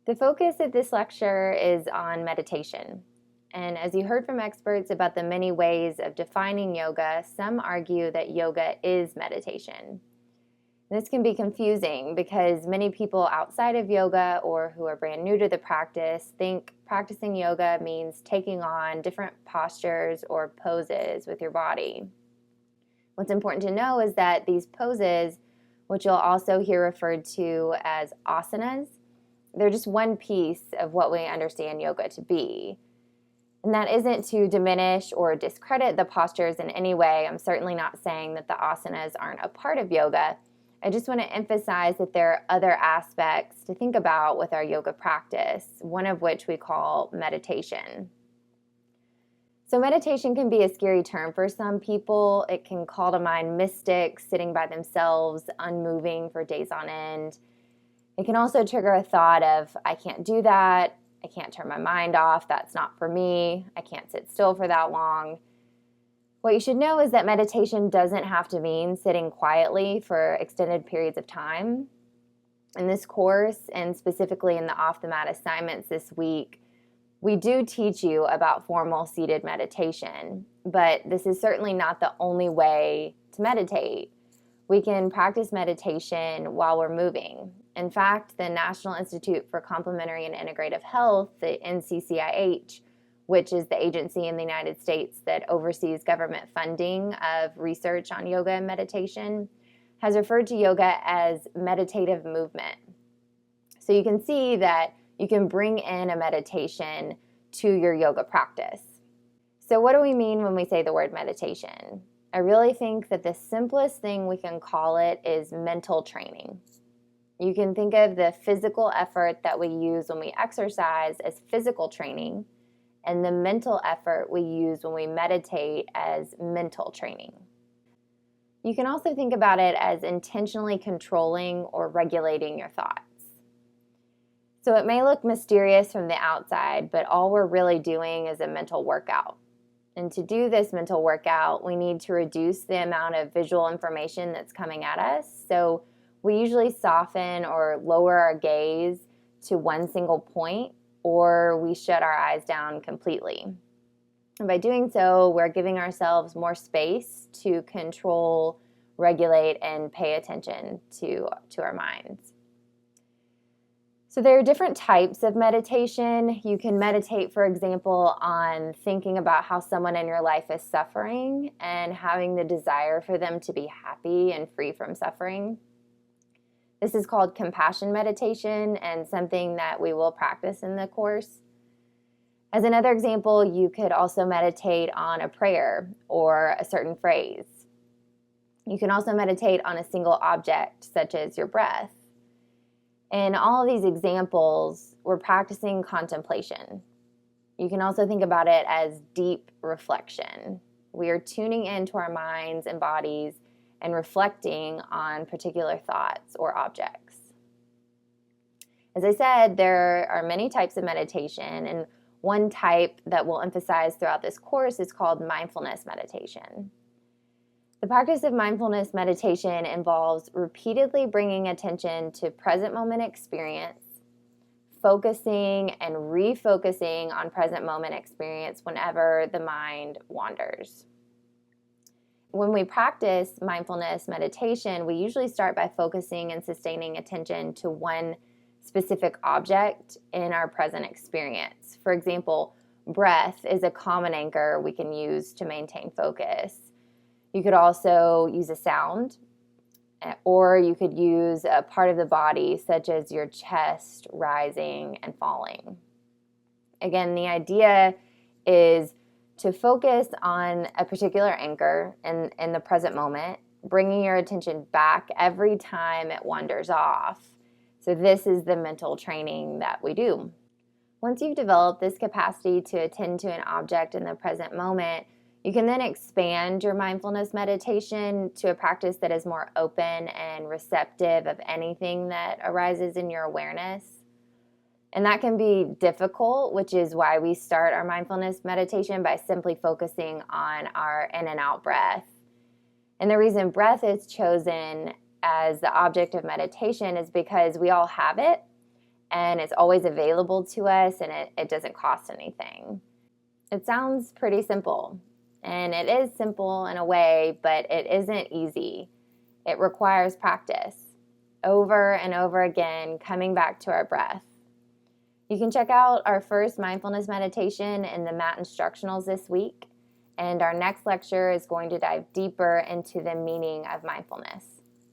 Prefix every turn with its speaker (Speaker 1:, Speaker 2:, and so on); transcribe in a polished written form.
Speaker 1: The focus of this lecture is on meditation. And as you heard from experts about the many ways of defining yoga, some argue that yoga is meditation. This can be confusing because many people outside of yoga or who are brand new to the practice think practicing yoga means taking on different postures or poses with your body. What's important to know is that these poses, which you'll also hear referred to as asanas, they're just one piece of what we understand yoga to be. And that isn't to diminish or discredit the postures in any way. I'm certainly not saying that the asanas aren't a part of yoga. I just want to emphasize that there are other aspects to think about with our yoga practice, one of which we call meditation. So meditation can be a scary term for some people. It can call to mind mystics sitting by themselves, unmoving for days on end. It can also trigger a thought of, I can't do that, I can't turn my mind off, that's not for me, I can't sit still for that long. What you should know is that meditation doesn't have to mean sitting quietly for extended periods of time. In this course, and specifically in the off the mat assignments this week, we do teach you about formal seated meditation, but this is certainly not the only way to meditate. We can practice meditation while we're moving. In fact, the National Institute for Complementary and Integrative Health, the NCCIH, which is the agency in the United States that oversees government funding of research on yoga and meditation, has referred to yoga as meditative movement. So you can see that you can bring in a meditation to your yoga practice. So what do we mean when we say the word meditation? I really think that the simplest thing we can call it is mental training. You can think of the physical effort that we use when we exercise as physical training, and the mental effort we use when we meditate as mental training. You can also think about it as intentionally controlling or regulating your thoughts. So it may look mysterious from the outside, but all we're really doing is a mental workout. And to do this mental workout, we need to reduce the amount of visual information that's coming at us. So we usually soften or lower our gaze to one single point, or we shut our eyes down completely. And by doing so, we're giving ourselves more space to control, regulate, and pay attention to our minds. So there are different types of meditation. You can meditate, for example, on thinking about how someone in your life is suffering and having the desire for them to be happy and free from suffering. This is called compassion meditation and something that we will practice in the course. As another example, you could also meditate on a prayer or a certain phrase. You can also meditate on a single object, such as your breath. In all of these examples, we're practicing contemplation. You can also think about it as deep reflection. We are tuning into our minds and bodies and reflecting on particular thoughts or objects. As I said, there are many types of meditation, and one type that we'll emphasize throughout this course is called mindfulness meditation. The practice of mindfulness meditation involves repeatedly bringing attention to present moment experience, focusing and refocusing on present moment experience whenever the mind wanders. When we practice mindfulness meditation, we usually start by focusing and sustaining attention to one specific object in our present experience. For example, breath is a common anchor we can use to maintain focus. You could also use a sound, or you could use a part of the body, such as your chest rising and falling. Again, the idea is to focus on a particular anchor in the present moment, bringing your attention back every time it wanders off. So this is the mental training that we do. Once you've developed this capacity to attend to an object in the present moment, you can then expand your mindfulness meditation to a practice that is more open and receptive of anything that arises in your awareness. And that can be difficult, which is why we start our mindfulness meditation by simply focusing on our in and out breath. And the reason breath is chosen as the object of meditation is because we all have it, and it's always available to us, and it doesn't cost anything. It sounds pretty simple, and it is simple in a way, but it isn't easy. It requires practice, over and over again, coming back to our breath. You can check out our first mindfulness meditation in the mat instructionals this week, and our next lecture is going to dive deeper into the meaning of mindfulness.